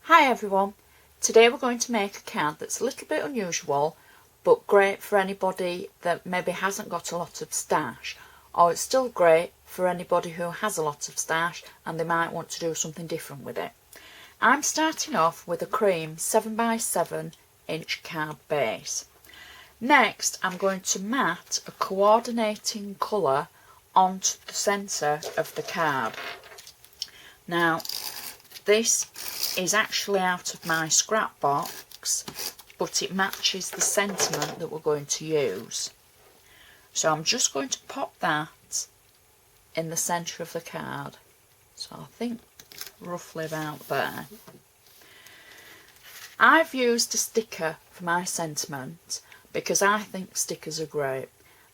Hi everyone, today we're going to make a card that's a little bit unusual but great for anybody that maybe hasn't got a lot of stash, or it's still great for anybody who has a lot of stash and they might want to do something different with it. I'm starting off with a cream 7x7 inch card base. Next I'm going to mat a coordinating colour onto the centre of the card. Now this is actually out of my scrap box, but it matches the sentiment that we're going to use. So I'm just going to pop that in the centre of the card. So I think roughly about there. I've used a sticker for my sentiment because I think stickers are great,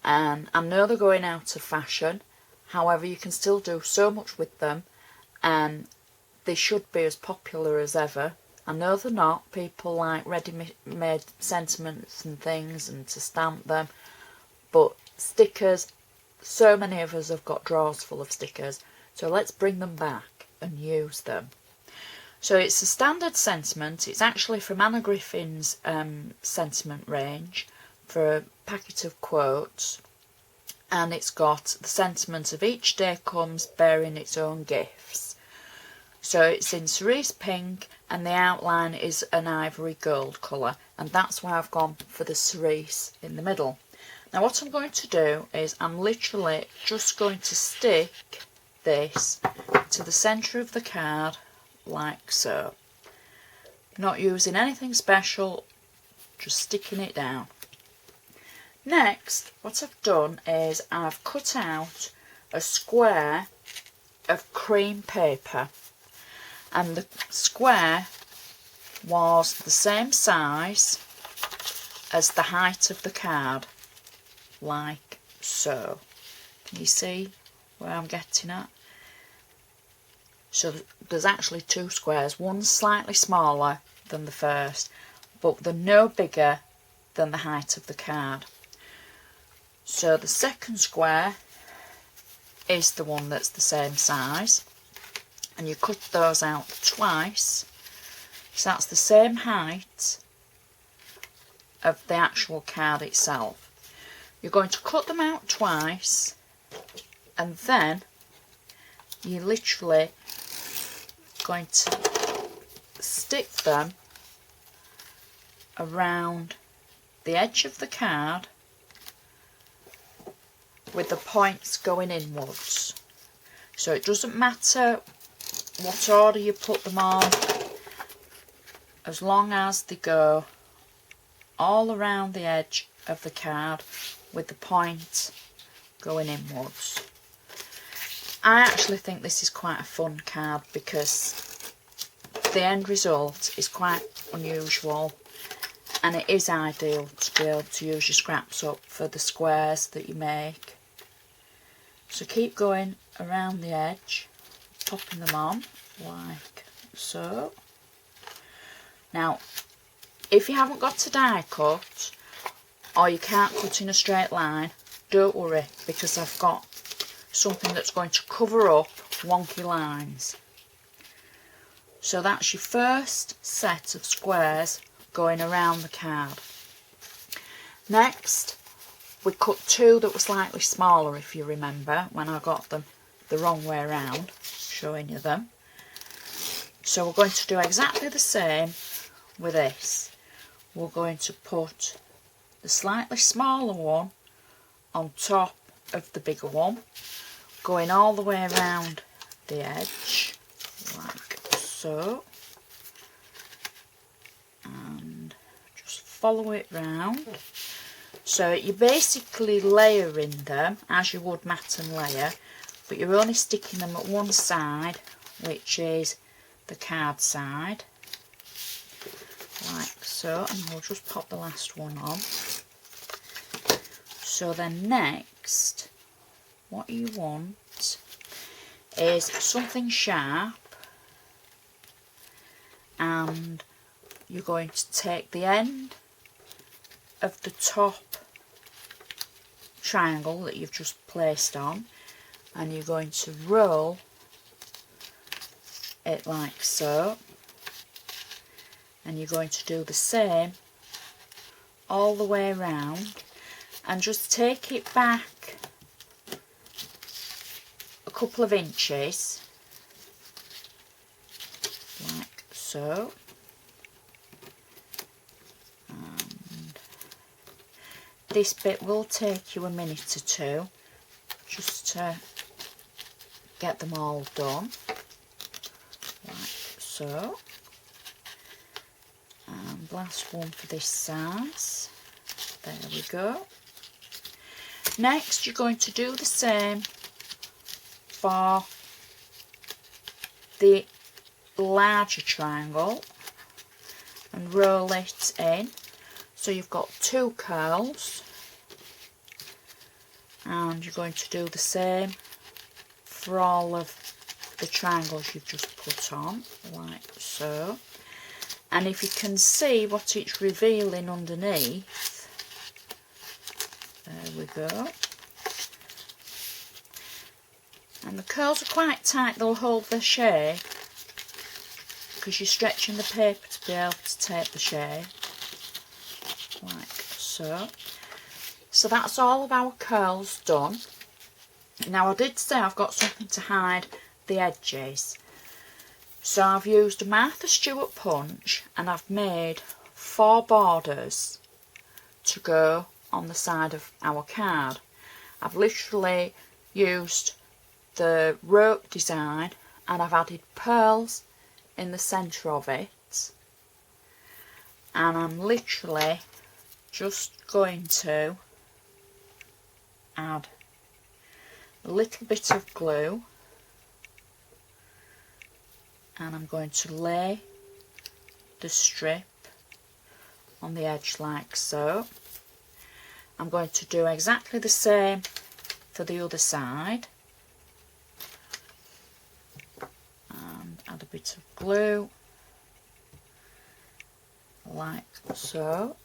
and I know they're going out of fashion. However, you can still do so much with them, and they should be as popular as ever. I know they're not. People like ready-made sentiments and things and to stamp them, but stickers, so many of us have got drawers full of stickers, so let's bring them back and use them. So it's a standard sentiment. It's actually from Anna Griffin's sentiment range for a packet of quotes, and it's got the sentiment of each day comes bearing its own gifts. So it's in cerise pink and the outline is an ivory gold colour, and that's why I've gone for the cerise in the middle. Now what I'm going to do is I'm literally just going to stick this to the centre of the card like so. Not using anything special, just sticking it down. Next, what I've done is I've cut out a square of cream paper, and the square was the same size as the height of the card, like so. Can you see where I'm getting at? So there's actually two squares. One's slightly smaller than the first, but they're no bigger than the height of the card. So the second square is the one that's the same size, and you cut those out twice, so that's the same height of the actual card itself. You're going to cut them out twice, and then you're literally going to stick them around the edge of the card with the points going inwards. So it doesn't matter what order you put them on, as long as they go all around the edge of the card with the point going inwards. I actually think this is quite a fun card because the end result is quite unusual, and it is ideal to be able to use your scraps up for the squares that you make. So keep going around the edge, popping them on like so. Now if you haven't got a die cut, or you can't cut in a straight line, don't worry, because I've got something that's going to cover up wonky lines. So that's your first set of squares going around the card. Next we cut two that were slightly smaller, if you remember, when I got them the wrong way around, showing you them. So we're going to do exactly the same with this. We're going to put the slightly smaller one on top of the bigger one, going all the way around the edge like so, and just follow it round. So you're basically layering them as you would mat and layer, but you're only sticking them at one side, which is the card side, like so, and we'll just pop the last one on. So then next, what you want is something sharp, and you're going to take the end of the top triangle that you've just placed on, and you're going to roll it like so, And you're going to do the same all the way around, and just take it back a couple of inches, like so. And this bit will take you a minute or two just to get them all done, like so. And last one for this size. There we go. Next you're going to do the same for the larger triangle and roll it in. So you've got 2 curls, and you're going to do the same for all of the triangles you've just put on, like so. And if you can see what it's revealing underneath, there we go. And the curls are quite tight, they'll hold their shape because you're stretching the paper to be able to take the shape, like so. So that's all of our curls done. Now I did say I've got something to hide the edges. So I've used a Martha Stewart punch and I've made 4 borders to go on the side of our card. I've literally used the rope design and I've added pearls in the centre of it, and I'm literally just going to add a little bit of glue, and I'm going to lay the strip on the edge like so. I'm going to do exactly the same for the other side, and add a bit of glue like so,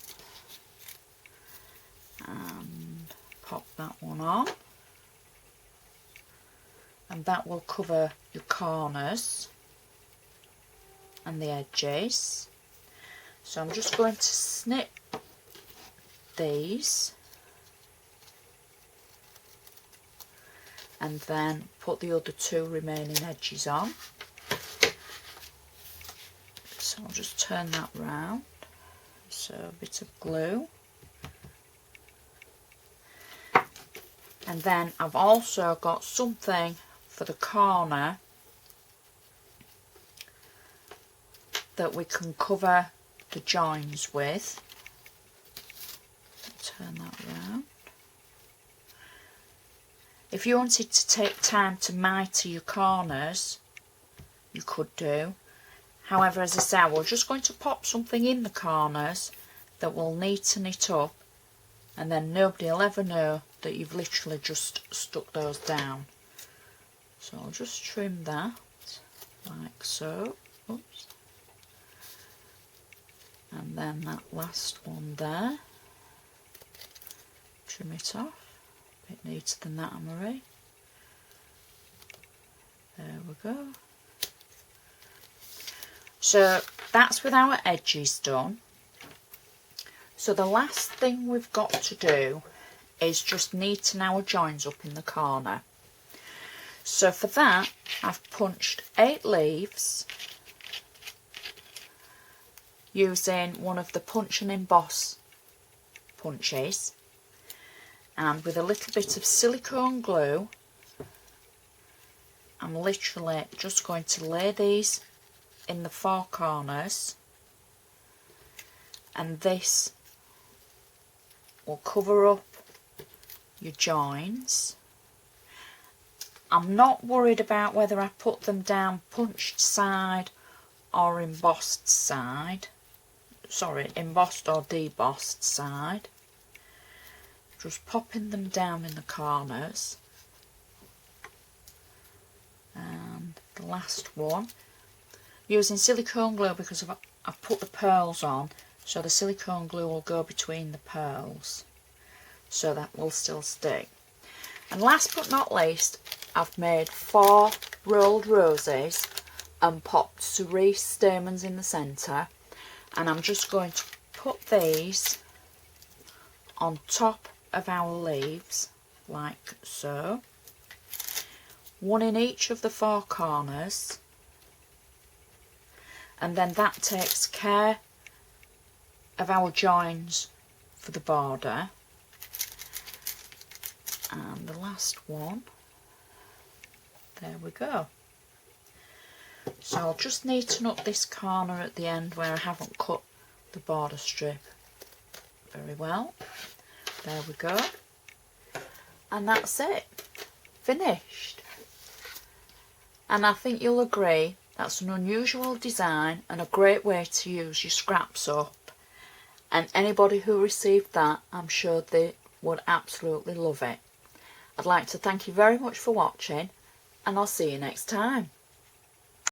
and pop that one on, and that will cover your corners and the edges. So I'm just going to snip these and then put the other 2 remaining edges on. So I'll just turn that round. So a bit of glue, and then I've also got something for the corner that we can cover the joins with. Turn that round. If you wanted to take time to mitre your corners, you could do. However, as I say, we're just going to pop something in the corners that will neaten it up, and then nobody will ever know that you've literally just stuck those down. So I'll just trim that like so. Oops. And then that last one there, trim it off, a bit neater than that, Marie. There we go. So that's with our edges done. So the last thing we've got to do is just neaten our joins up in the corner. So for that I've punched 8 leaves using one of the punch and emboss punches, and with a little bit of silicone glue I'm literally just going to lay these in the 4 corners, and this will cover up your joins. I'm not worried about whether I put them down punched side or embossed side. Sorry, embossed or debossed side. Just popping them down in the corners. And the last one, using silicone glue because I've put the pearls on, so the silicone glue will go between the pearls, so that will still stick. And last but not least, I've made 4 rolled roses and popped cerise stamens in the centre. And I'm just going to put these on top of our leaves like so, one in each of the 4 corners, and then that takes care of our joins for the border. And the last one, there we go. So I'll just neaten up this corner at the end where I haven't cut the border strip very well. There we go. And that's it. Finished. And I think you'll agree that's an unusual design and a great way to use your scraps up. And anybody who received that, I'm sure they would absolutely love it. I'd like to thank you very much for watching, and I'll see you next time.